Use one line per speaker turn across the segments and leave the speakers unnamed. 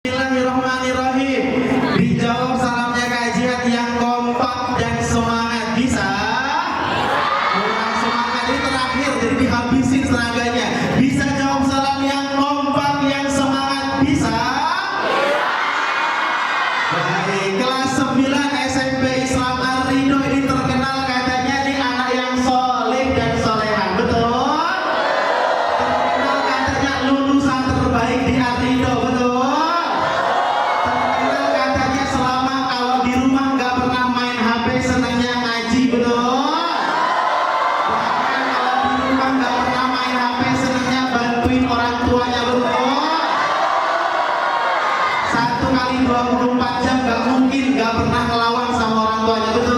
Bismillahirrahmanirrahim. Dijawab salamnya kajian yang kompak dan semangat. Bisa? Kurang semangat ini terakhir, jadi dihabisin tenaganya. Bisa jawab salam yang kompak yang semangat? Bisa? Baik, kelas 9 SMP Islam Ar-Ridho ini terkenal katanya nih anak yang soleh dan solehan. Betul? Terkenal katanya lulusan terbaik di Ar-Ridho. Betul? Satu kali 24 jam gak mungkin gak pernah ngelawan sama orang tuanya. Betul?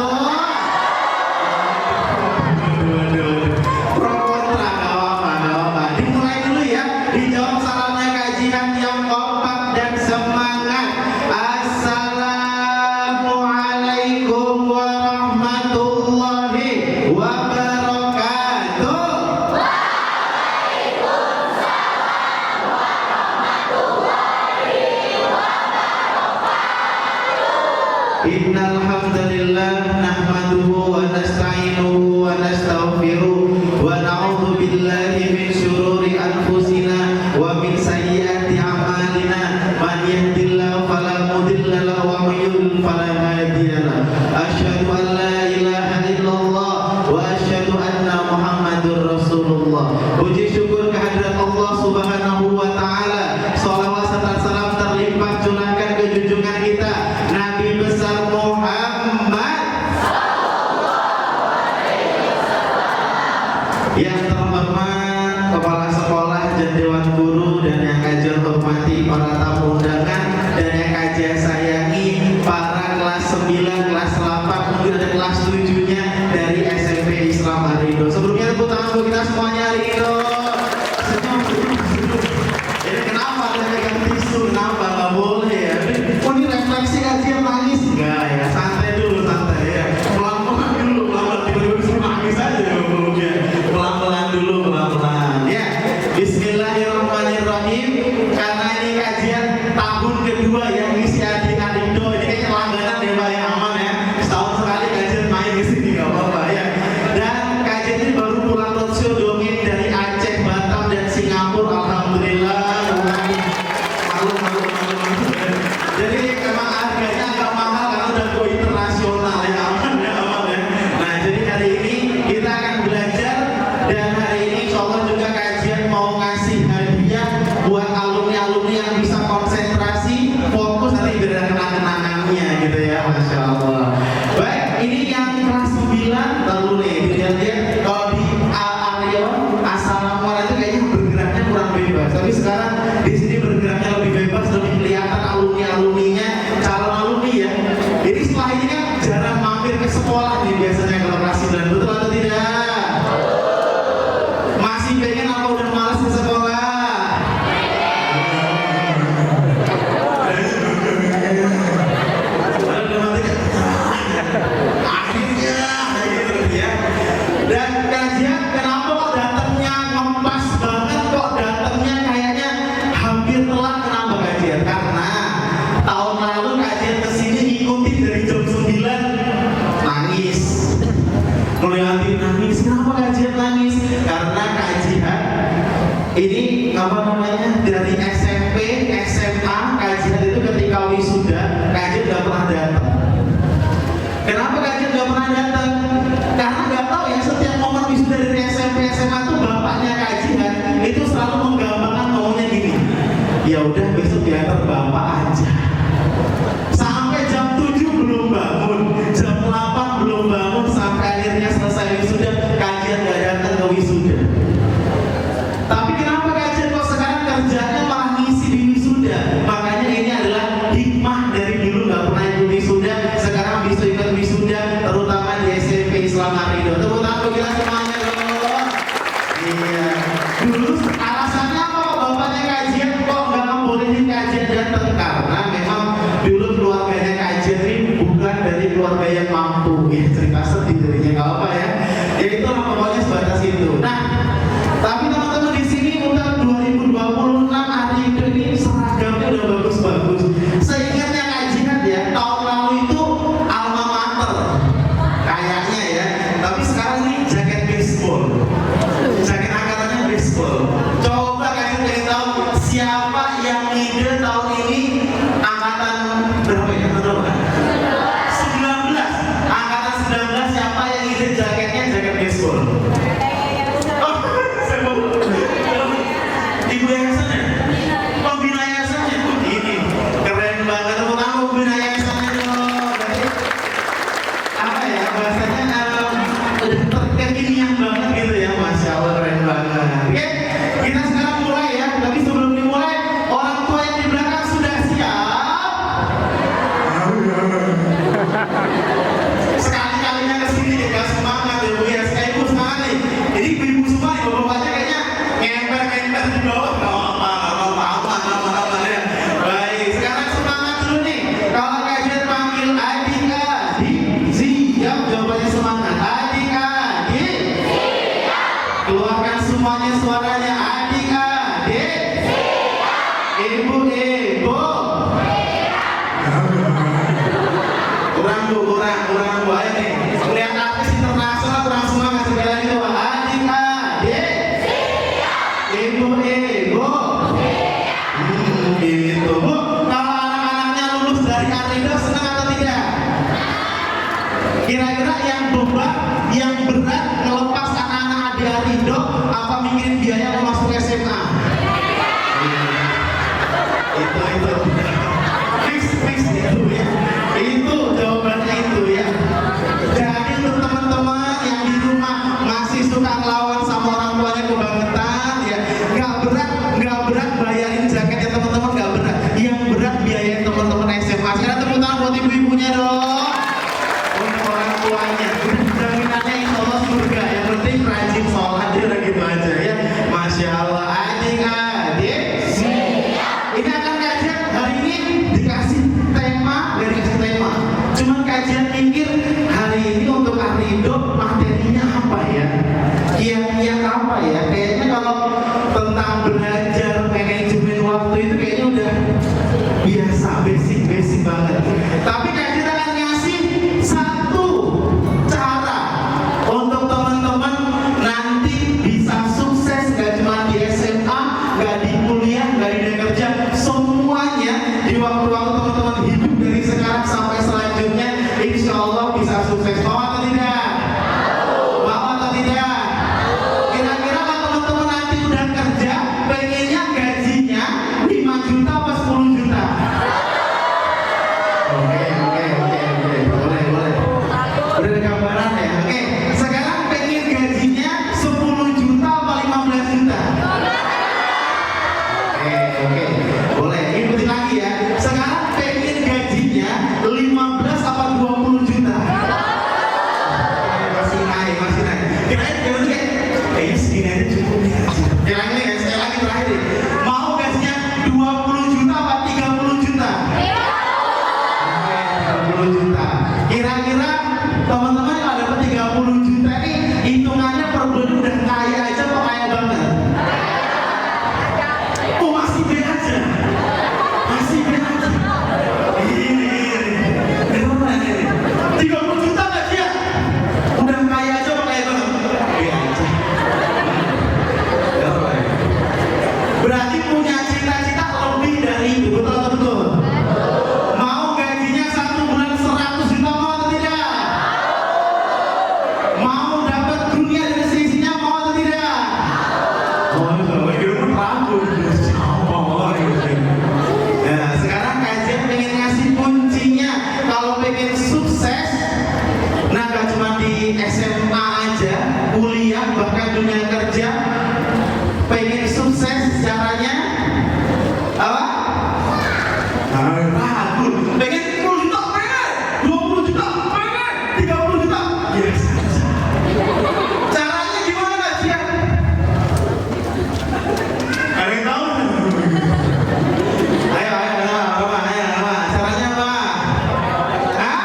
Pro kontra gak apa-apa. Dimulai dulu ya. Dijawab salamnya kajian yang kompak dan semangat. Assalamualaikum warahmatullahi wabarakatuh. Innal hamdalillah nahmaduhu wa nasta'inuhu wa nastaghfiruh wa na'udzu billahi min syururi anfusina wa min sayyiati a'malina. Man yahdihillahu fala mudilla lahu wa man yudlil fala hadiya lahu. Asyhadu an la ilaha illallah wa asyhadu anna Muhammadur Rasulullah. Puji syukur kehadirat Allah Subhanahu wa taala. Shalawat serta salam terlimpah curahkan ke junjungan kita Nabi besar Muhammad yang terhormat kepala sekolah dan dewan guru, dan yang kajal hormati para tamu undangan, dan yang kajal sayangi para kelas 9, kelas 8, mungkin ada kelas 7-nya dari SMP Islam Ar-Ridho. Sebelumnya tepuk tangan untuk kita semuanya hari ini. Senyum. Ini kenapa ada pegang tisu? Kenapa? Gak boleh ya. Oh ini refleksi kajian nangis? Enggak ya, santai dulu, santai ya. Pelan-pelan dulu, pelan-pelan. Tiba-tiba disuruh nangis aja ya. Pelan-pelan dulu, pelan-pelan ya. Bismillahirrahmanirrahim. Karena ini kajian tahun kedua yang isi adik Ar-Ridho. Ini kayaknya langganan deh Pak, yang aman ya. Setahun sekali kajian main di sini, gak apa-apa ya. Dan kajian ini baru pulang roadshow dongeng dari Aceh, Batam, dan Singapura. Alhamdulillah. Malu. Jadi emang harganya agak mahal karena udah go internasional ya. Aman ya. Nah jadi hari ini kita akan belajar, dan hari ini insya Allah juga kajian mau ngasih hadiah buat alumni-alumni yang bisa konsentrasi, fokus, nanti biar ada kenang-kenangannya gitu ya. Masya Allah. Baik, ini yang kelas 9 lalu nih dilihat-lihat kalau di Aryo Assalamualaikum itu kayaknya bergeraknya kurang bebas, tapi sekarang di sini bergeraknya lebih bebas, lebih kelihatan alumni-alumninya, calon alumni ya. Jadi setelah ini kan jarang mampir ke sekolah nih biasanya kalau kelas 9, betul atau tidak? Masih pengen apa udah malas ke sekolah? Akhirnya ya. Dan kajian kenapa kok datangnya ngempas banget, kok datangnya kayaknya hampir telat? Kenapa kajian? Karena tahun lalu kajian kesini ikutin dari jam 9 nangis. Ngeliatin nangis. Kenapa kajian nangis? Karena kajian ini apa namanya dari SMP, SMA, kajian itu ketika wisuda kajian gak pernah datang. Kenapa kajian gak pernah datang? Karena gak tahu ya, setiap momen wisuda dari SMP, SMA tuh bapaknya kajian itu selalu menggambarkan ngomongnya gini. Ya udah besok diantar bapak aja. Sampai jam 7 belum bangun, jam 8 belum bangun, sampai akhirnya selesai wisuda kajian gak datang ke wisuda. Tapi kenapa kajian kok sekarang kerjanya malah ngisi di wisuda? Makanya ini adalah hikmah dari dulu gak pernah ikut wisuda, sekarang bisa ikut wisuda, terutama di SMP Islam Ar-Ridho. Tepuk tangan untuk kita semuanya dong. Iya. Dulu alasannya apa kok bapaknya kajian kok gak ngebolehin kajian datang? Karena memang dulu keluarganya kajian ini bukan dari keluarga yang mampu. Ya cerita sedih jadinya, gak apa ya. Ya itu pokoknya sebatas itu. Nah, tapi teman-teman di sini udah 2026 Ar-Ridho ini seragamnya udah bagus-bagus. beban yang berat ngelepas anak-anak adik Ridho apa mikirin biaya mau masuk SMA? Itu fix itu ya. Itu jawabannya itu ya. Jadi untuk teman-teman yang di rumah masih suka ngelawan sama orang tuanya kebangetan ya, nggak berat bayarin jaketnya teman-teman, nggak berat. Yang berat biayain teman-teman SMA. Sekarang tepuk tangan buat ibu-ibunya dong. Untuk orang tuanya, jaminannya insya Allah surga. Yang penting rajin sholat dia udah gitu aja ya. Masya Allah, adik-adik. Ini akan kajian hari ini dikasih tema, cuman kajian mikir hari ini untuk Ridho materinya apa ya? Kiat-kiat apa ya? Kayaknya kalau tentang belajar manajemen waktu itu kayaknya udah biasa, basic banget. Tapi kajian akan ngasih satu cara untuk teman-teman nanti bisa sukses, gak cuma di SMA, gak di kuliah, gak di dunia kerja, semuanya di waktu-waktu teman-teman hidup dari sekarang sampai selanjutnya, insya Allah bisa sukses. Mau atau tidak? Mau atau tidak? Kira-kira kalau teman-teman nanti udah kerja, pengennya gajinya 5 juta apa 10 juta? Oke. Boleh. Udah ada gambaran ya? Oke, sekarang pengen gajinya 10 juta apa 15 juta? Oke. Boleh, ikutin lagi ya. Sekarang pengen gajinya 15 apa 20 juta? Masih naik. Kira-kira kayaknya segini aja cukup ya. Kira-kira ya, sekali lagi terakhir nih. Mau gajinya 20 juta apa 30 juta? Oke, 30 juta. Kira-kira teman-teman kalau dapat 30 juta ini hitungannya per bulan udah kaya aja atau kaya banget? Oh, masih B aja. Ini. 30 juta nggak dia? Udah kaya aja apa kaya banget? B aja. Berarti punya cita-cita lebih dari itu, betul atau betul? Mau gajinya 1 bulan 100 juta, mau atau tidak? Mau dapat dunia dari seisinya, mau atau tidak? Nah, sekarang kajian pengen ngasih kuncinya. Kalau pengen sukses, nah gak cuma di SMA aja, kuliah, bahkan dunia kerja. Pengen sukses caranya apa? Ragu. Pengen 10 juta, pengen 20 juta, pengen 30 juta. Yes. Caranya gimana sih? Ada yang tahu? Ayo, apa? Caranya apa? Hah?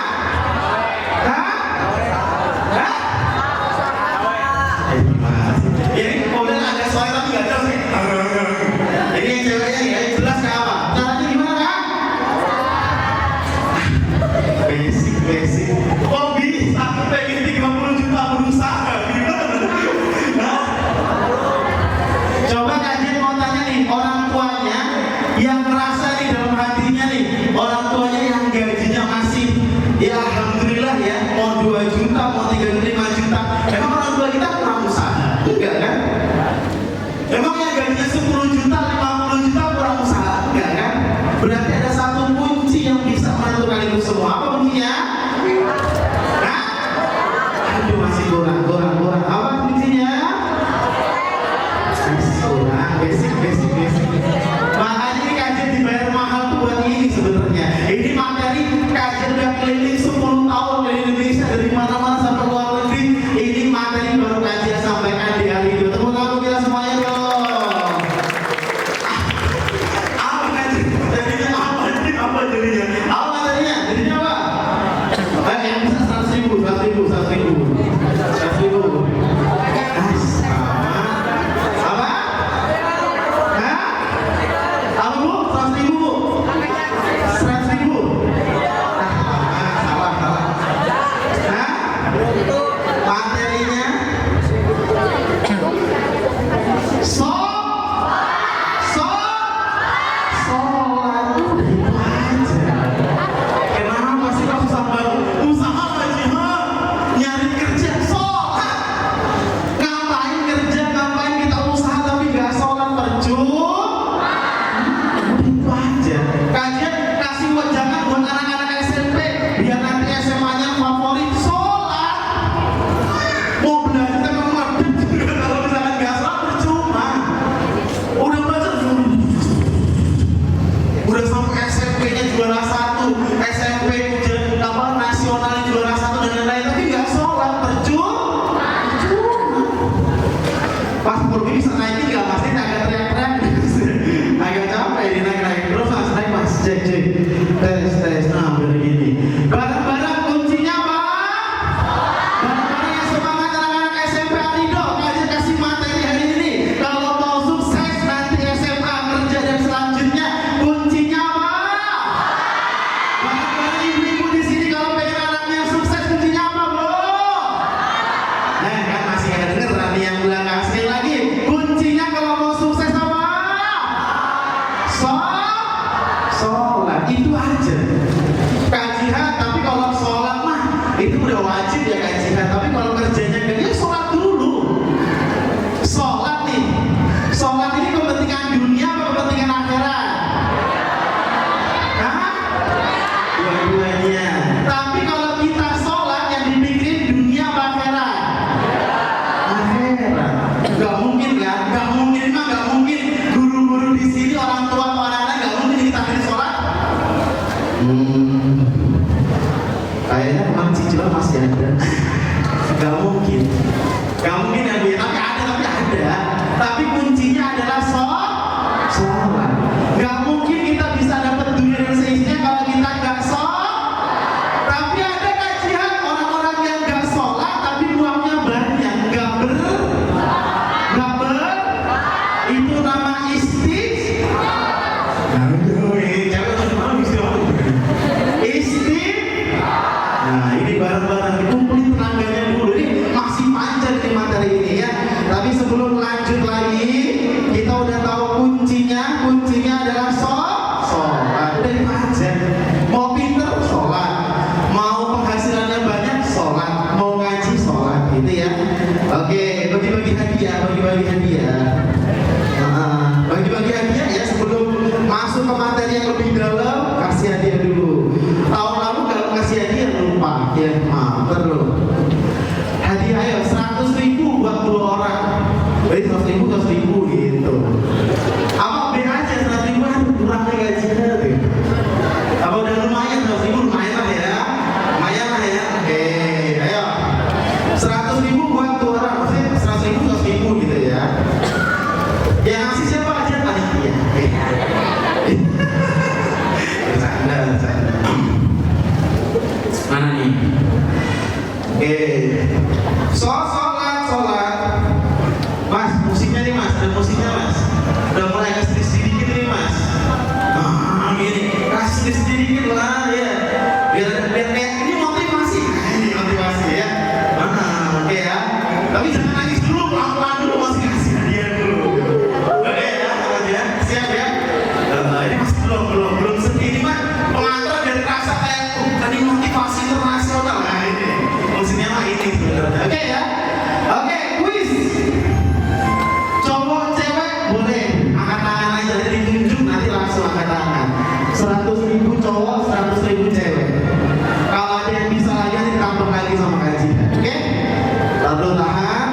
Ini mobil ada suara tapi gak jelas nih. Ini yang ceweknya nih, ayo jelas gak apa? Caranya gimana Kak? Basic. Kok bisa pengen 30 juta berusaha? Gimana? Coba kajian mau tanya nih, orang tuanya yang ngerasa nih dalam hatinya nih, orang tuanya yang gajinya masih ya alhamdulillah ya, mau 2 juta, mau 35 juta. Emang orang tua kita kurang usaha? Enggak kan? Emang yang gajinya 10 juta, 50 juta kurang usaha? Enggak kan? Berarti ada satu kunci yang bisa menentukan itu semua. Apa kuncinya? Hah? Aduh, masih kurang. Apa kuncinya? Masih kurang. Basic. Makanya ini kajian dibayar mahal tuh buat ini sebenarnya. Ini materi kajian udah keliling 10 tahun dari Indonesia, dari mana-mana sampai luar negeri. Ini materi baru kajian sampaikan di hari itu. Tepuk tangan kita semuanya dong. Apa jadinya? Apa jadinya? Jadinya apa? Yang bisa 100.000. 100.000. Apa? Hah? Apa Bu? 100.000 Bu? 100.000. Salah. Hah? Materinya sholat udah itu aja. cuy. Tes. Nah, begini. Barang-barang kuncinya apa? Barang-barang yang semangat anak-anak SMP Alido. Kajian kasih materi hari ini. Kalau mau sukses nanti SMA kerja dan selanjutnya kuncinya apa? Barang-barang ibu-ibu di sini kalau pengen anaknya sukses kuncinya apa, Bu? Nah, kan masih ada denger nanti yang bilang sekali lagi. Kuncinya kalau mau sukses apa? Sholat itu aja. Kajian, tapi kalau sholat mah itu udah wajib ya kajian. Tapi kalau kerjanya ya sholat dulu. Sholat nih, sholat ini kepentingan dunia apa kepentingan akhirat? Hah? Dua-duanya. Tapi kalau kita sholat yang dipikirin dunia apa akhirat? Akhirat. Gak mungkin kan? Gak mungkin mah gak mungkin. Guru-guru di sini orang tua atau anak-anak gak mungkin kita pilih sholat. Kayaknya kemarin cicilan masih ada. Gak mungkin ya Bu ya. Tapi ada. Tapi kuncinya adalah sholat. Gak mungkin kita bisa dapat dunia dan seisinya kalau kita gak sholat. Tapi ada kajian orang-orang yang gak sholat tapi uangnya banyak. Gak ber itu nama nah ini barang-barang dikumpulin tenaganya dulu. Ini masih panjang nih materi ini ya. Tapi sebelum lanjut lagi, kita udah tahu kuncinya adalah sholat. Udah panjang. Mau pinter sholat, mau penghasilannya banyak sholat, mau ngaji sholat, gitu ya. Oke, bagi-bagi hadiah. Bagi-bagi hadiah ya sebelum masuk ke materi yang lebih dalam, kasih hadiah dulu. Tahun lalu kalau kasih hadiah lupa, ya maaf terus. Hadiah ayo 100.000 buat 2 orang. Jadi 100.000 gitu. Apa B aja 100.000 kurangnya gajinya tuh. Apa udah lumayan 100.000 lumayan lah ya. Oke, ayo 100.000 buat 2 orang. Maksudnya 100.000 gitu ya. Yang ngasih siapa aja panitia. Bercanda. Mana nih? Oke. Sholat. Mas, musiknya nih Mas, ada musiknya Mas. Udah mulai kasih sedikit nih Mas. Gini, kasih sedikit lah ya. Biar ini motivasi ya. Oke ya. Tapi jangan nangis dulu, pelan-pelan dulu, masih kasih hadiah dulu. Oke ya, siap ya. Ini masih belum sedih nih Mas. Pengantar biar terasa kayak tadi motivasi internasional. Nah ini musiknya mah ini sebenarnya. Oke ya. Oke, kuis. Cowok cewek boleh angkat tangan aja, jadi ditunjuk nanti langsung angkat tangan. 100.000 cowok, 100.000 cewek. Kalau ada yang bisa lagi nanti tambah lagi sama kajian. Oke? Lalu tahan.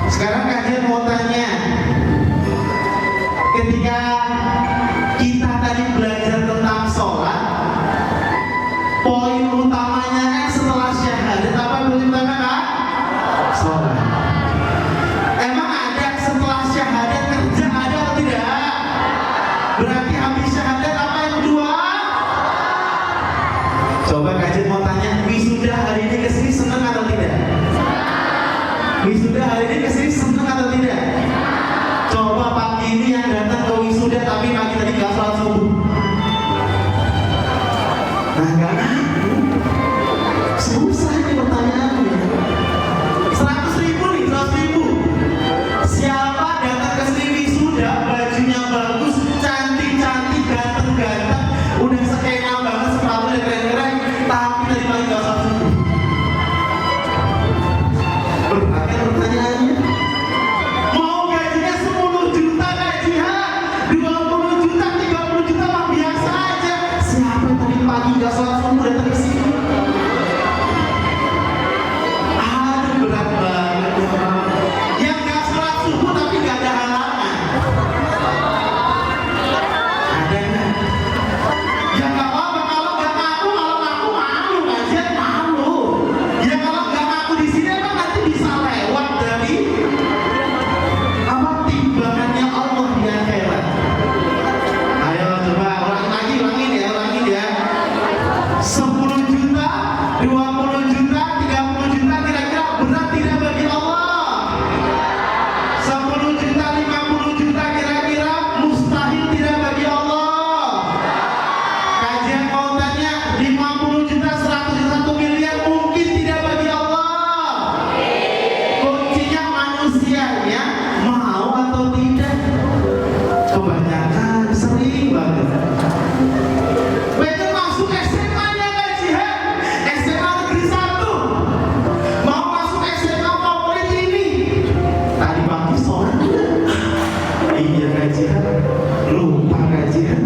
Sekarang kajian mau tanya. Ketika kita tadi belajar tentang sholat, poin utamanya kan setelah syahadat apa yang utama kan? Sholat. Emang ada setelah syahadat kerja ada atau tidak? Berarti habis syahadat apa yang kedua? Coba kajian mau tanya, wisuda hari ini kesini senang atau tidak? Wisuda hari ini kesini senang atau tidak? Coba pagi ini yang datang ke wisuda tapi pagi tadi gak sholat subuh. Nah gak ngaku. Susah ini pertanyaannya. 100.000 nih, 100.000. Siapa datang ke sini wisuda, bajunya bagus, cantik-cantik, ganteng-ganteng, udah skena banget, sepatunya keren-keren, tapi tadi pagi gak sholat subuh. Berbagai pertanyaannya. Mau gajinya 10 juta gajian, 20 juta, 30 penting banget. Pengen masuk SMA nya kajian, SMA Negeri 1, mau masuk SMA favorit ini. Tadi pagi sholat, iya kajian, lupa kajian.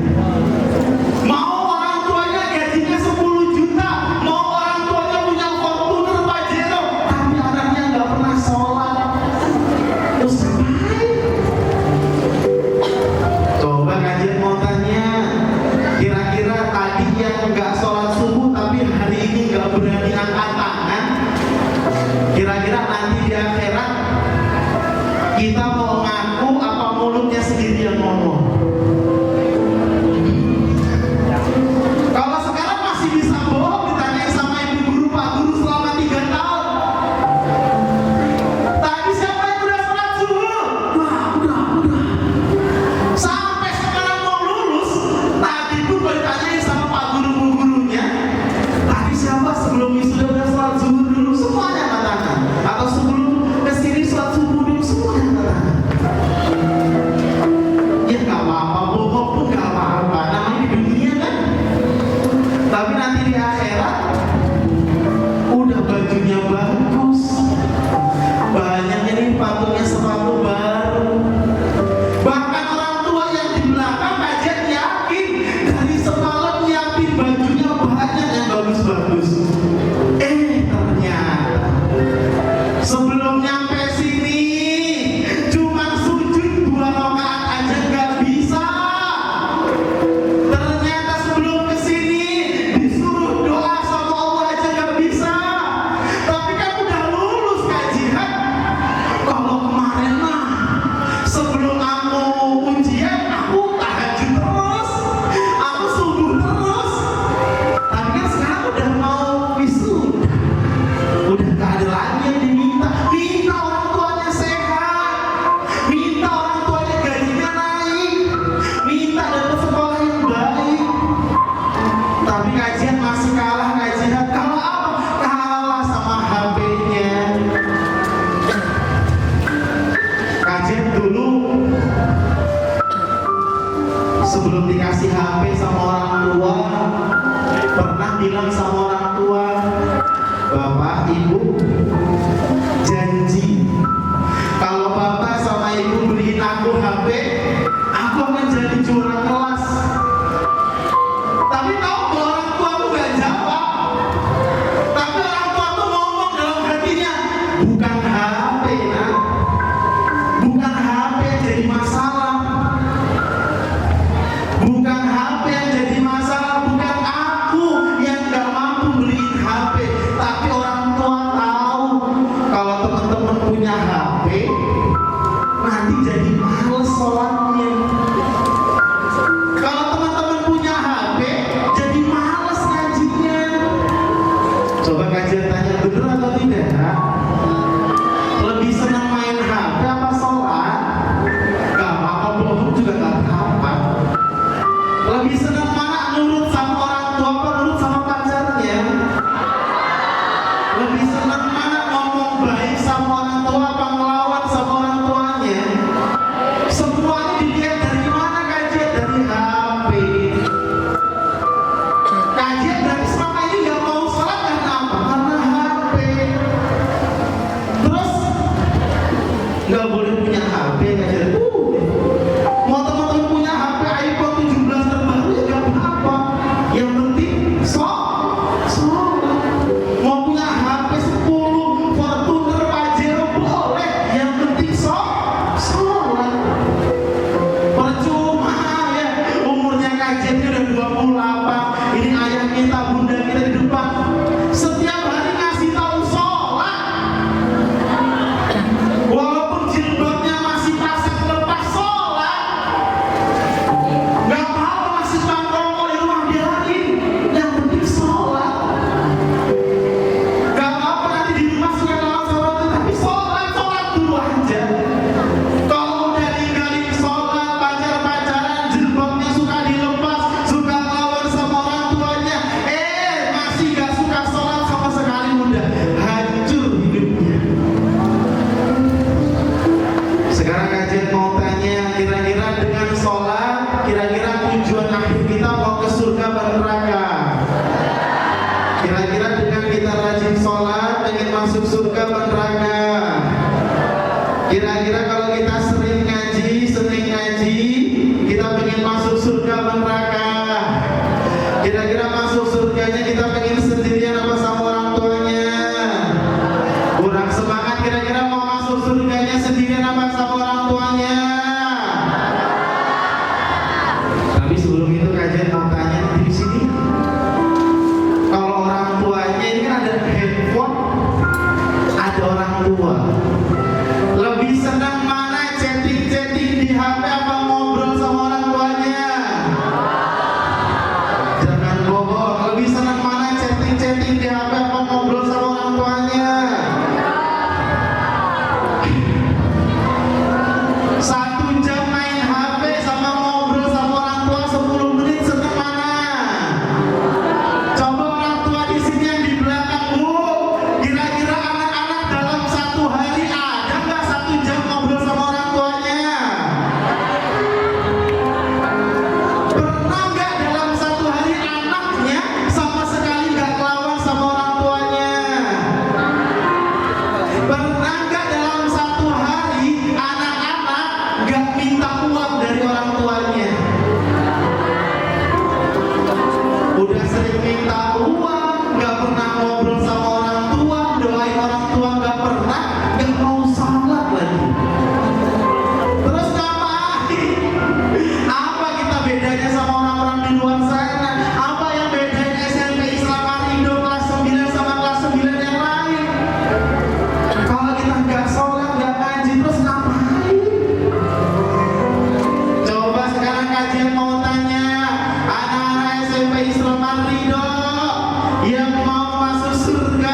Mau orang tuanya gajinya 10 juta, mau orang tuanya punya Fortuner Pajero, tapi anaknya nggak pernah sholat. Terus ngapain? Coba kajian mau tanya, kira-kira tadi yang nggak sholat subuh tapi hari ini nggak berani angkat tangan, kira-kira nanti di akhirat kita mau ngaku apa mulutnya sendiri yang ngomong? Kalau sekarang masih bisa bohong, ditanyain sama ibu guru, pak guru selama 3 tahun. Tadi siapa yang udah sholat subuh? Udah. Sampai sekarang mau lulus, tadi pun gue ditanyain sama pak guru bu gurunya. Tadi siapa sebelum wisuda udah sholat subuh dulu? Semuanya angkat tangan. Atau sebelum kesini sholat subuh dulu? Semuanya angkat tangan. Ya nggak apa-apa, bohong pun nggak apa-apa. Namanya di dunia kan. Tapi nanti di akhirat udah bajunya bagus, banyak ini patungnya sepatu baru. Bahkan orang tua yang di belakang kajian yakin dari semalam nyiapin bajunya banyak yang bagus-bagus. Ternyata sebelum nyampe sini cuma sujud 2 rakaat aja nggak bisa. Ternyata sebelum kesini disuruh doa sama Allah aja nggak bisa. Tapi kan udah lulus kajian. Kalau kemarin mah sebelum aku ujian aku tahajud terus, aku subuh terus. Tapi kan sekarang udah mau wisuda, udah gak ada lagi yang diminta. Minta orang tuanya sehat, minta orang tuanya gajinya naik, minta dapat sekolah yang baik. Tapi kajian masih kalah kajian. Kalah apa? Kalah sama HP-nya. Kajian dulu sebelum dikasih HP sama orang tua pernah bilang sama orang tua, Bapak Ibu janji kalau Bapak sama Ibu beliin aku HP, aku akan jadi juara kelas. Tapi tahu kalau orang tua aku gak jawab. Tapi orang tua aku ngomong dalam hatinya, bukan HP nak, bukan HP yang jadi masalah, bukan HP yang jadi masalah, bukan aku yang gak mampu beliin HP. Tapi orang tua tahu kalau teman-teman punya HP nanti jadi males sholatnya. Kalau teman-teman punya HP jadi males ngajinya. Coba kajian tanya bener atau tidak? Lebih senang main HP apa sholat? Gak apa-apa, bohong juga gak apa-apa. Lebih senang mana nurut sama orang tua apa nurut sama pacarnya? Lebih senang mana ngomong baik sama orang tua apa ngelawan sama orang tuanya? Semuanya dilihat dari mana kajian? Dari HP. Kajian berarti selama ini gak mau sholat karena apa? Karena HP. Terus gak boleh punya HP kajian. Mau teman-teman punya HP iPhone 17 terbaru ya gak apa-apa. Yang penting sholat. Mau punya HP 10 Fortuner Pajero boleh. Yang penting sholat. Percuma ya umurnya kajiannya udah 28. Ini ayah kita, bunda kita di depan setiap hari ngasih tahu sholat. Walaupun jilbabnya masih pasang lepas sholat. Gak apa-apa masih rokok di rumah biarin. Yang penting sholat. Gak apa-apa nanti di rumah suka lawan sholat, tapi sholat dulu aja. Kalau udah ninggalin sholat, pacaran, jilbabnya suka dilepas, suka lawan sama orang tuanya, masih tujuan akhir kita mau ke surga atau neraka? Kira-kira dengan kita rajin sholat pengen masuk surga atau neraka? Kira-kira kalau kita sering ngaji, kita pengen masuk surga atau neraka? Kira-kira masuk surganya kita pengen sendirian apa sama orang tuanya? Kurang semangat, kira-kira mau masuk surganya sendirian apa sama orang tuanya? Tapi sebelum itu kajian mau tanya di sini, kalau orang tuanya ini kan ada handphone, ada orang tua, lebih senang mana chatting-chatting di HP apa ngobrol sama orang tuanya? Jangan bohong, lebih senang mana chatting-chatting di HP apa ngobrol sama orang tuanya? 1 jam main HP sama ngobrol sama orang tua 10 menit senang mana? Coba orang tua di sini yang di belakang, Bu. Kira-kira anak-anak dalam 1 hari ada nggak 1 jam ngobrol sama orang tuanya? Pernah nggak dalam 1 hari anaknya sama sekali nggak kelawan sama orang tuanya? Pernah nggak dalam 1 hari anak-anak nggak minta uang dari orang tuanya? Udah sering minta uang, nggak pernah ngobrol sama orang tua, doain orang tua nggak pernah, nggak mau salat lagi. Terus ngapain? Apa kita bedanya sama orang-orang di luar sana? Apa yang bedanya SMP Islam Arindo kelas 9 sama kelas 9 yang lain? Kalau kita nggak sholat, nggak ngaji, terus ngapain? Coba sekarang kajian mau tanya anak-anak SMP Islam Arindo yang mau masuk surga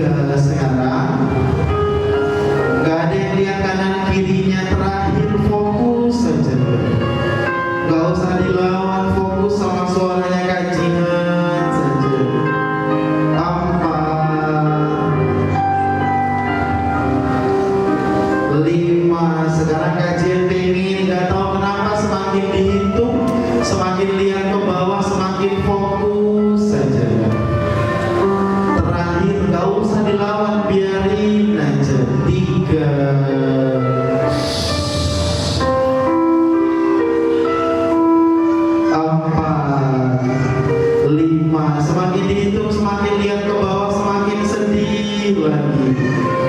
ketiga sekarang. Gak ada yang lihat kanan kirinya, terakhir fokus saja. Gak usah dilawan, fokus sama suaranya Kak Jihan saja. Lima. Sekarang Kak Jihan pengen, gak tahu kenapa semakin dihitung, semakin lihat ke bawah, semakin fokus saja. Terakhir gak usah dilawan, biarin aja. Tiga. Empat. Lima. Semakin dihitung, semakin lihat ke bawah, semakin sedih lagi.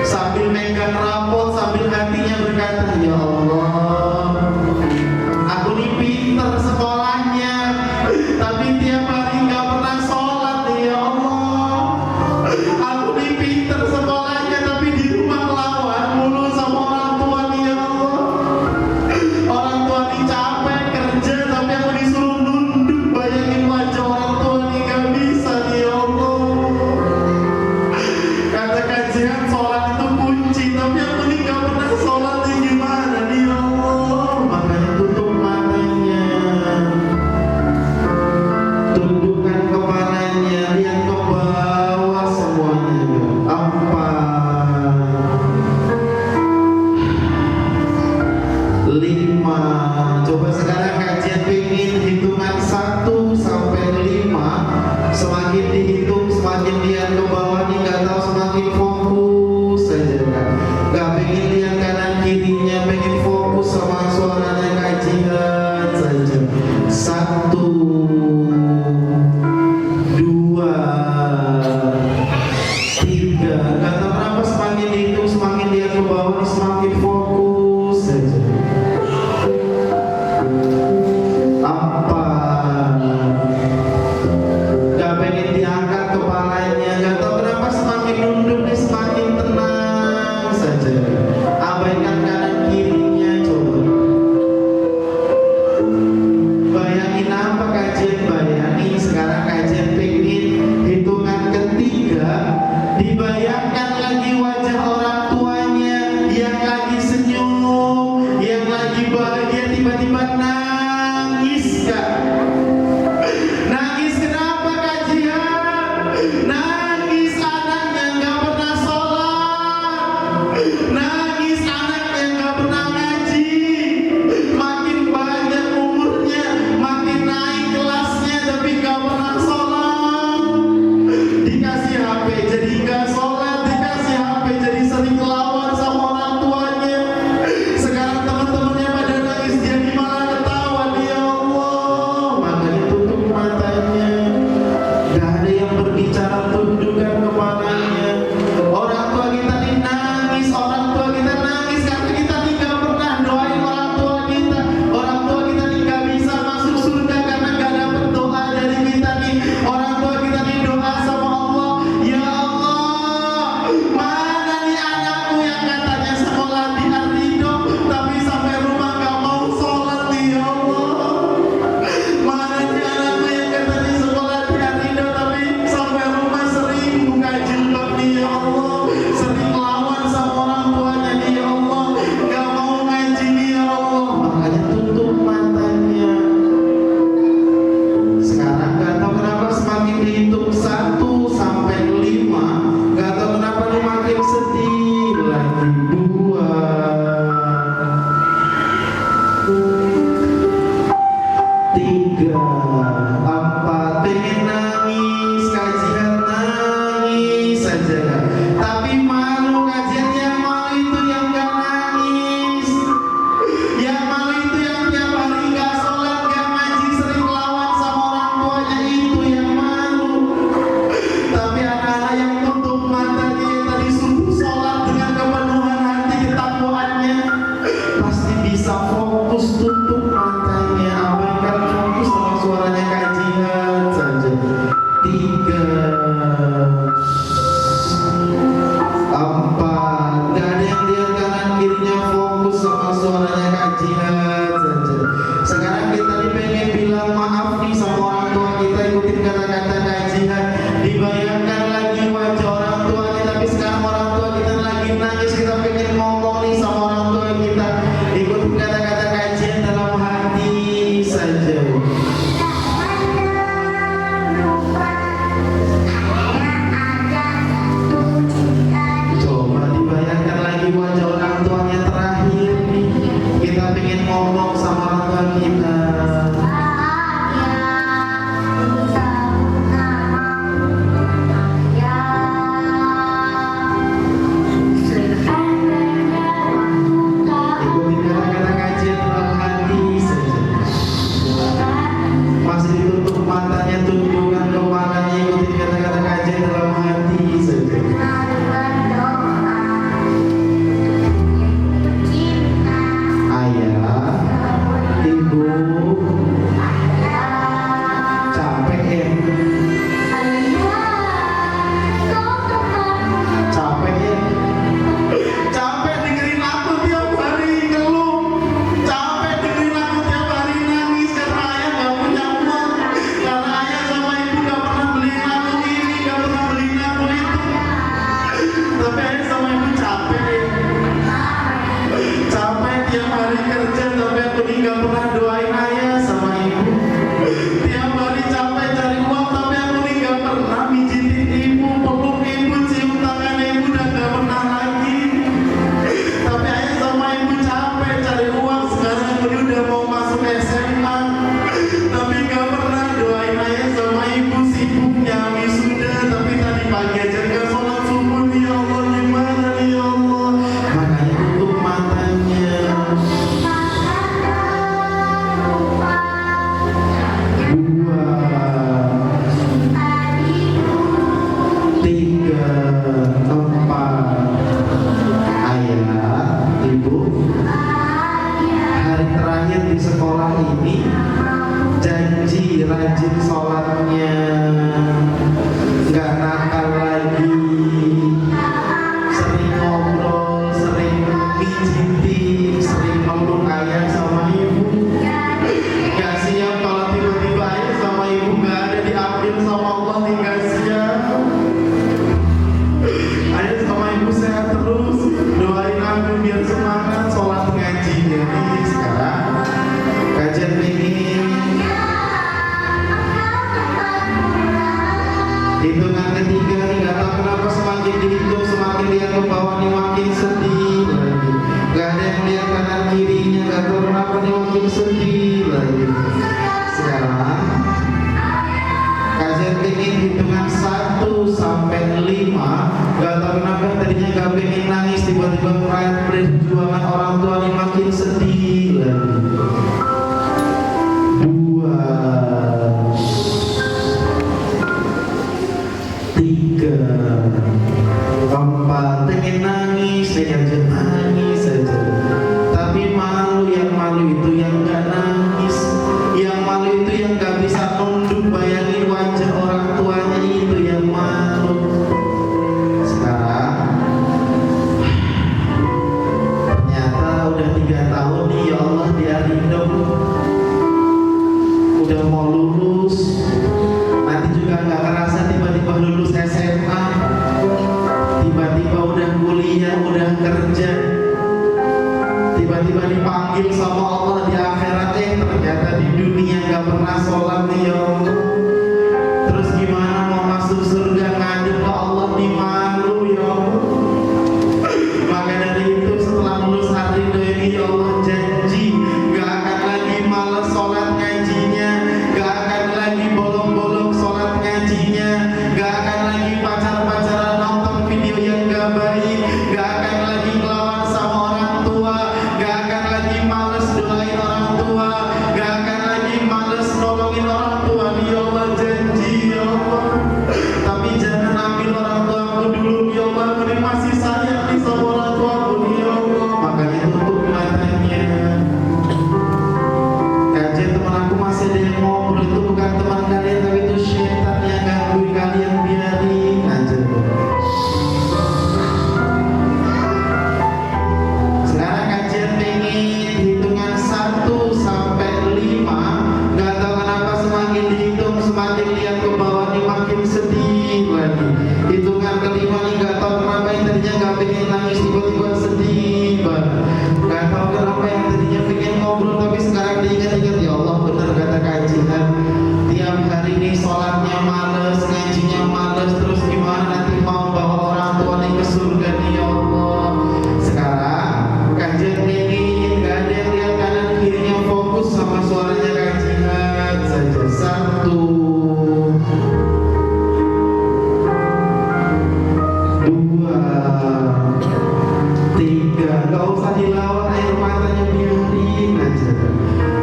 Sambil megang rapot, sambil hatinya berkata, ya Allah, aku nih pinter sekolahnya, tapi tiap hari gak pernah sholat, ya Allah. Aku nih pinter sekolahnya, tapi di rumah lawan mulu sama orang tua nih, ya Allah. Orang tua nih capek kerja, tapi aku disuruh nunduk, bayangin wajah orang tua nih, gak bisa nih, ya Allah. Kata kajian sholat itu kunci, tapi aku nih gak pernah sholat nih, gimana nih, ya Allah. Makanya tutup matanya, tundukkan kepalanya, lihat ke bawah semuanya. Empat. Lima. Coba sekarang kajian pengen hitungan 1 sampai 5. Semakin dihitung, semakin lihat ke bawah nih, gak tahu semakin fokus saja kan. Gak pengen lihat kanan kirinya, pengen fokus sama suaranya kajian saja. 1, 2, 3. Gak tahu kenapa semakin dihitung, semakin lihat ke bawah nih, semakin fokus saja. 4. Gak pengen diangkat kepalanya, gak tahu kenapa semakin nunduk nih, semakin tenang saja. Abaikan kanan kirinya, coba. Bayangin apa kajian, bayangin sekarang kajian pengen hitungan ketiga, dibayangkan lagi tiba-tiba perjuangan orang tua ini makin sedih lagi. 2, 3, 4, pengen nangis saja. Tapi malu, yang malu itu yang gak nangis, yang malu itu yang gak bisa nunduk bayangin wajah orang tuanya, itu yang malu. Sekarang ternyata udah 3 tahun nih, ya Allah, dia rindu, udah mau lulus, nanti juga gak kerasa tiba-tiba lulus SMA, tiba-tiba udah kuliah, udah kerja, tiba-tiba dipanggil sama Allah di akhirat, ternyata di dunia gak pernah sholat nih, ya Allah. Terus gimana mau masuk surga ngadep ke Allah, di malu, ya Allah. Maka dari itu setelah lulus hari ini, ya Allah, janji gak akan lagi malas sholat ngajinya, gak akan lagi bolong-bolong sholat ngajinya, gak akan lagi pacar-pacaran nonton video yang gak baik, gak akan lagi ngelawan sama orang tua, gak akan lagi males doain orang tua, gak akan lagi males nolongin orang tua. Ya Allah, janji, ya Allah. Tapi jangan ambil orang tuaku dulu, ya Allah. Aku ini masih sayang nih sama orang tuaku, ya Allah. Makanya tutup matanya. Kajian teman aku masih ada yang ngobrol, itu bukan teman kalian, tapi itu syaitan yang gangguin kalian, biarin aja. Sekarang kajian pengen hitungan 1 sampai 5. Gak tahu kenapa semakin dihitung semakin lihat ke bawah nih makin sedih lagi. Hitungan kelima nih gak tahu kenapa yang tadinya gak pengen nangis tiba-tiba sedih banget. Gak tahu kenapa yang tadinya pengen ngobrol tapi sekarang diingat-ingat, ya Allah, benar kata kajian. Tiap hari ini sholatnya males, ngajinya males, terus gimana nanti mau bawa orang tua nih ke surga nih, ya Allah. Sekarang kajian pengen gak ada yang lihat kanan kirinya, fokus sama suaranya kajian saja. 1, 2, 3, gak usah dilawan air matanya, biarin aja.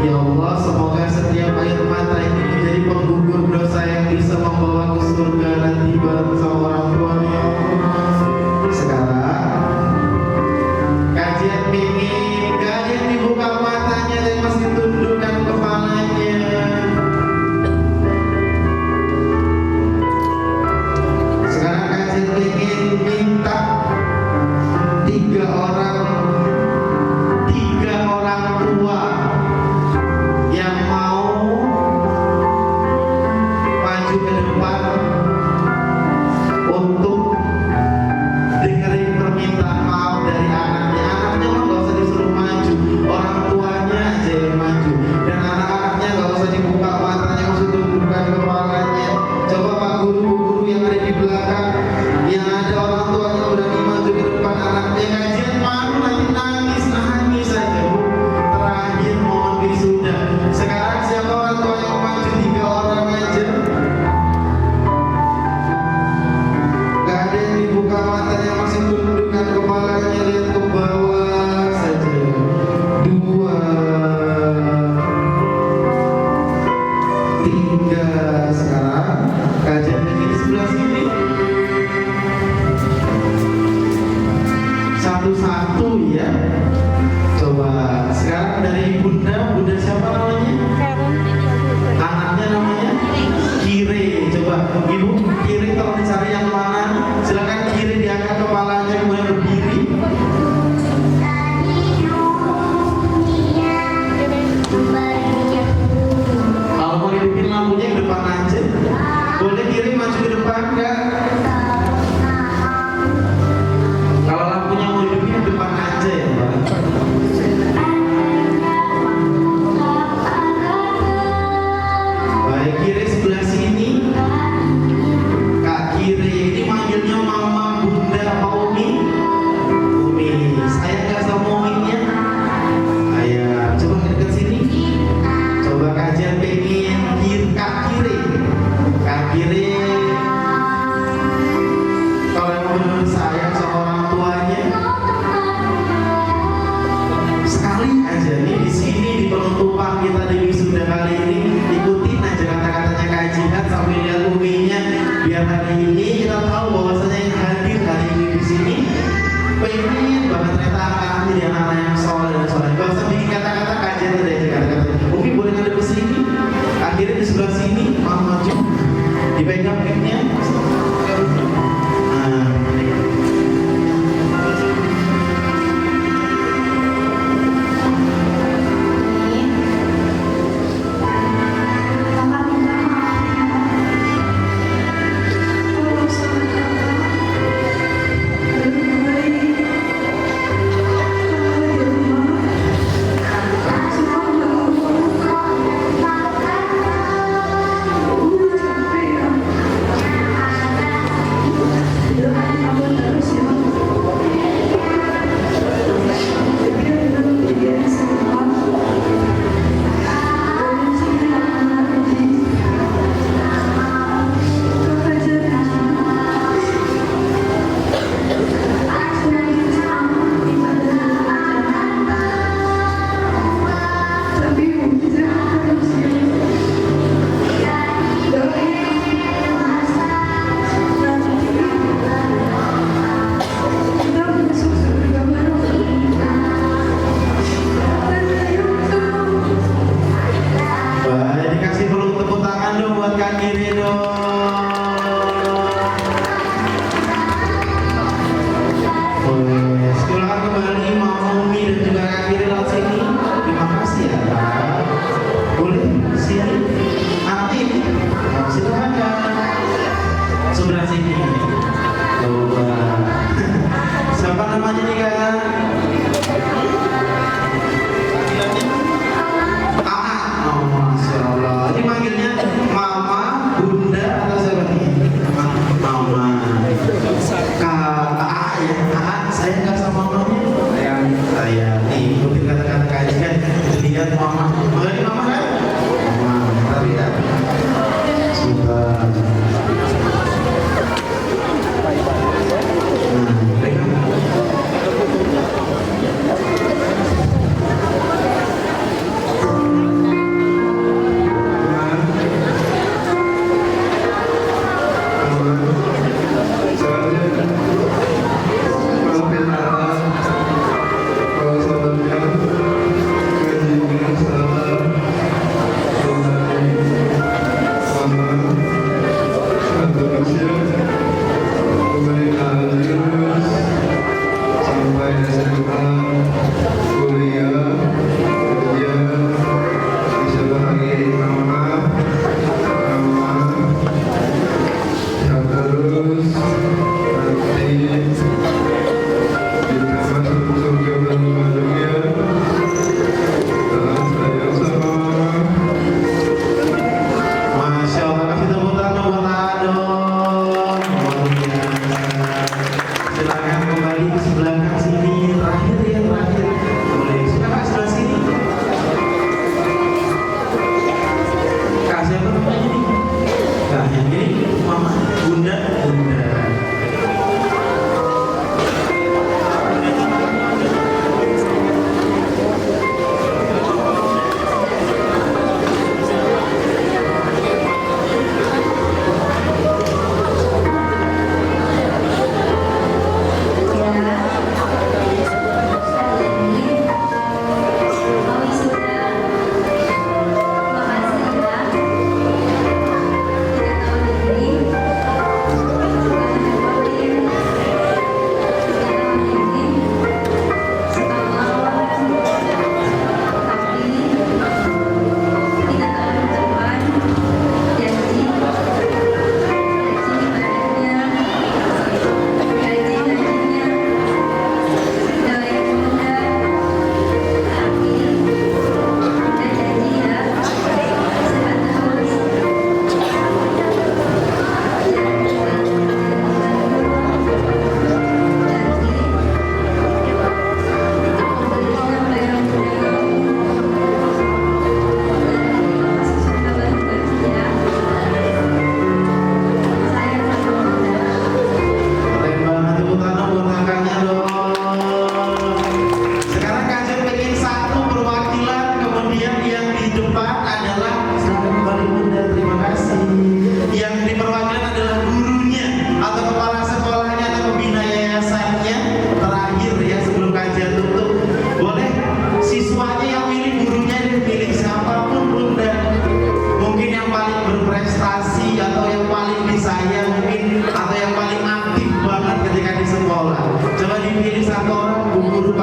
Ya Allah, semoga setiap air mata ini menjadi penggugur dosa yang bisa membawa ke surga nanti bareng sama orang tuanya. Sekarang kajian pingin gak ada yang dibuka matanya dan masih tundukkan kepalanya. Sekarang kajian pingin minta 3 orang tua yang mau maju ke depan untuk dengerin permintaan maaf dari anaknya. Anaknya mah gak usah disuruh maju, orang tuanya aja yang maju. Dan anak-anaknya gak usah dibuka matanya, gak usah tundukkan kepalanya. Coba pak guru-guru yang ada di belakang, yang ada orang tuanya berani maju ke depan anaknya. Kajian malu nanti nangis aja, Bu. Terakhir momen wisuda. Sekarang siapa orang tua yang maju? 3 orang aja. Gak ada yang dibuka matanya, masih tundukkan kepalanya, lihat ke bawah saja. 2, 3. Sekarang kajian begini di sebelah sini. 1-1 ya. Coba sekarang dari bunda siapa namanya? Anaknya namanya Kire. Coba ibu Kire, tolong dicari yang mana. Silakan Kire, diangkat kepalanya kemudian berdiri. Kalau mau hidupin lampunya ke depan aja. Boleh Kire maju ke depan enggak? Kalau lampunya mau hidupin ke depan aja ya, Pak.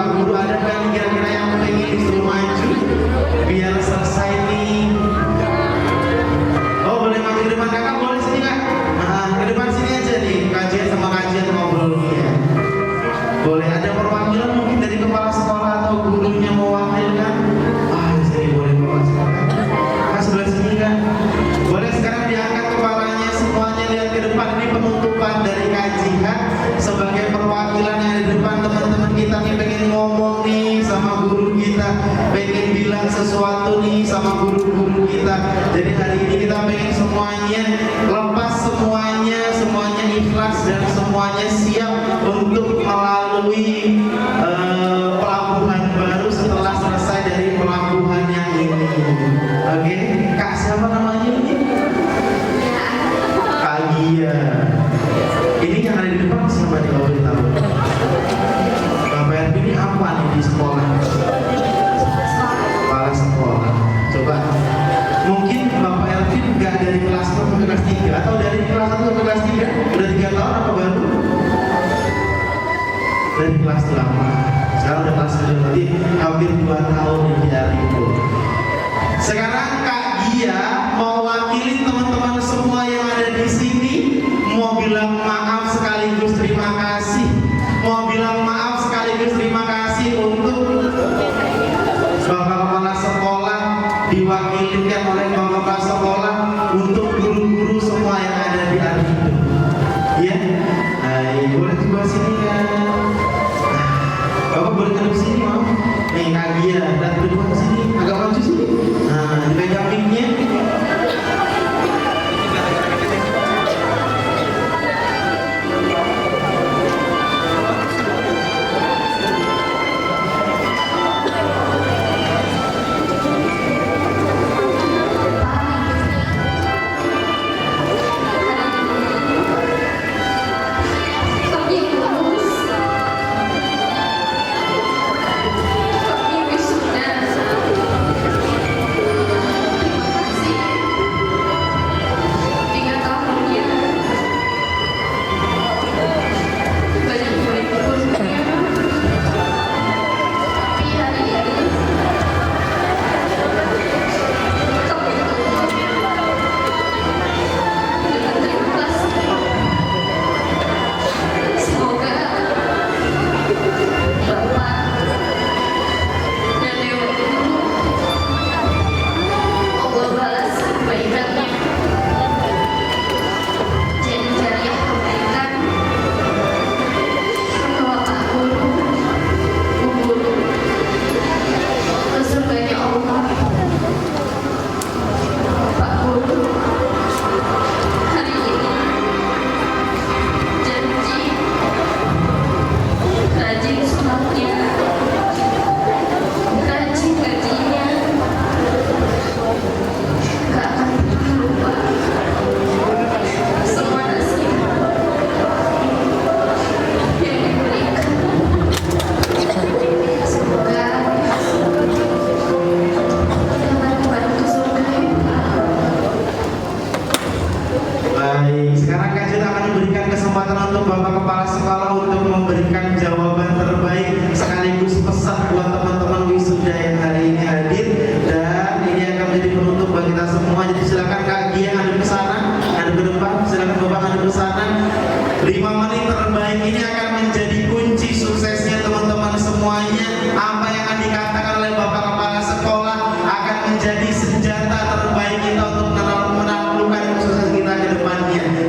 Pak Guru ada kan kira-kira yang pengen disuruh maju biar selesai nih? Oh boleh maju ke depan kakak, boleh sini kak. Nah ke depan sini aja nih, kajian sama kajian ngobrol ya. Boleh ada perwakilan mungkin dari kepala sekolah atau gurunya mewakilkan? Sini boleh kepala sekolah. Mas sebelah sini kan. Boleh sekarang diangkat kepalanya semuanya, lihat ke depan. Ini penutupan dari kajian sebagai perwakilan yang di depan. Teman-teman kita nih pengen ngomong nih sama guru kita, pengen bilang sesuatu nih sama guru-guru kita. Jadi hari ini kita pengen semuanya lepas, semuanya ikhlas dan semuanya siap untuk melalui pelabuhan baru setelah selesai dari pelabuhan yang ini. Oke, Kak siapa namanya ini? Kak Gia. Ini yang ada di depan siapa nih kalau boleh tahu? Bapak Erbi ini apa nih di sekolah? Kepala sekolah. Coba, mungkin Bapak Erbi nggak dari kelas 1 sampai kelas 3 atau dari kelas 1 sampai kelas 3? Udah 3 tahun apa baru? Dari kelas 8. Sekarang udah kelas 9, berarti hampir 2 tahun di hari itu. Sekarang Kak Gia mau wakilin teman-teman semua yang ada di sini, mau bilang maaf sekaligus terima kasih, mau bilang maaf sekaligus terima kasih untuk Bapak Kepala Sekolah, diwakilkan oleh Bapak Kepala Sekolah untuk guru-guru semua yang ada di hari itu. Ya, boleh coba sini ya. Bapak boleh duduk sini mau? Nih Kak Gia, dan duduk ke sini, agak maju sini. Nah, dipegang mic-nya.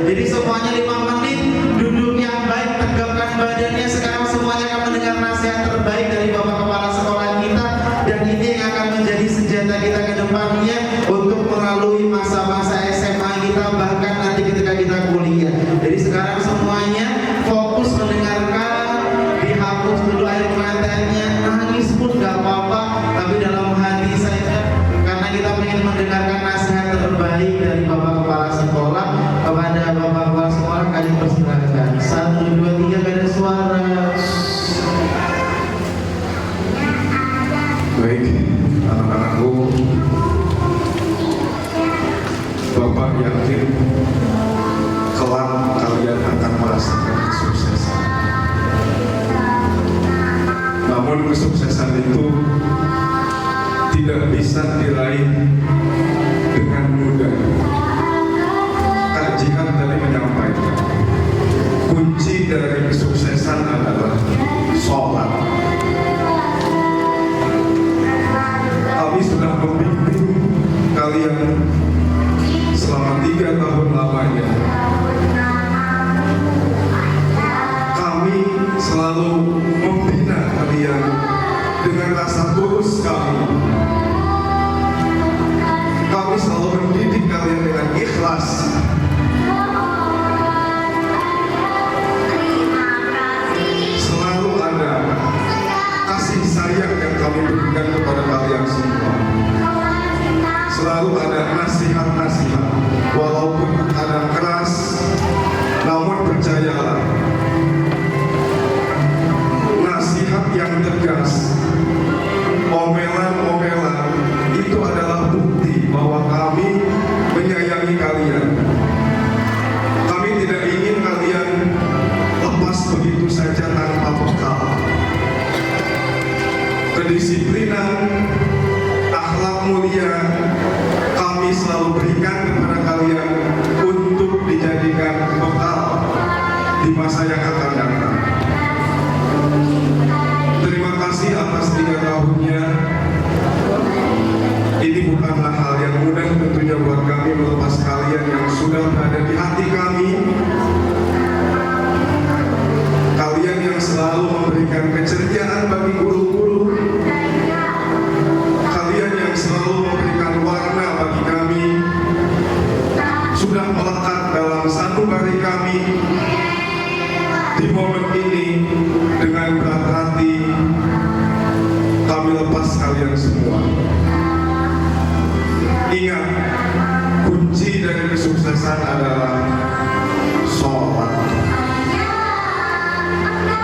Jadi semuanya 5 menit, duduk yang baik, tegapkan badannya. Sekarang semuanya
selalu membina kalian dengan rasa tulus kami. Kami selalu mendidik kalian dengan ikhlas. Selalu ada kasih sayang yang kami berikan kepada kalian semua. Selalu ada nasihat-nasihat, walaupun kadang keras, namun percayalah, nasihat yang tegas, omelan-omelan itu adalah bukti bahwa kami menyayangi kalian. Kami tidak ingin kalian lepas begitu saja tanpa bekal. Kedisiplinan, akhlak mulia kami selalu berikan kepada kalian untuk dijadikan bekal di masa yang akan datang. Terima kasih atas 3 tahunnya. Ini bukanlah hal yang mudah tentunya buat kami melepas kalian yang sudah berada di hati kami. Kalian yang selalu memberikan keceriaan bagi guru-guru. Kalian yang selalu memberikan warna bagi kami. Sudah melekat dalam sanubari kami. Di momen ini dengan berat hati kami lepas kalian semua. Ingat, kunci dari kesuksesan adalah sholat.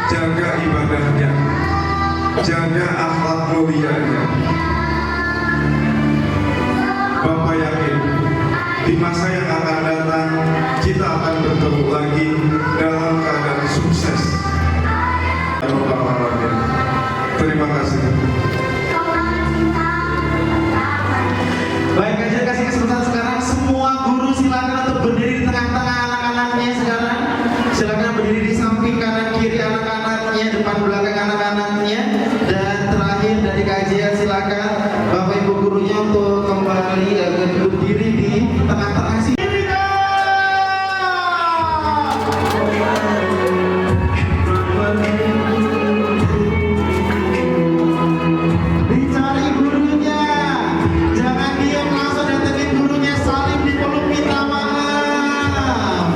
Jaga ibadahnya, jaga akhlak mulianya. Bapak yakin di masa yang akan datang kita akan bertemu lagi dalam keadaan sukses. Terima kasih.
Baik, kajian kasih kesempatan sekarang semua guru silakan untuk berdiri di tengah-tengah anak-anaknya sekarang. Silakan berdiri di samping kanan kiri anak-anaknya, depan belakang anak-anaknya. Dan terakhir dari kajian silakan Bapak Ibu gurunya untuk kembali berdiri di tengah-tengah sini. Dicari gurunya, jangan diam, langsung datengin gurunya, saling dipeluk, minta maaf.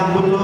ampun lo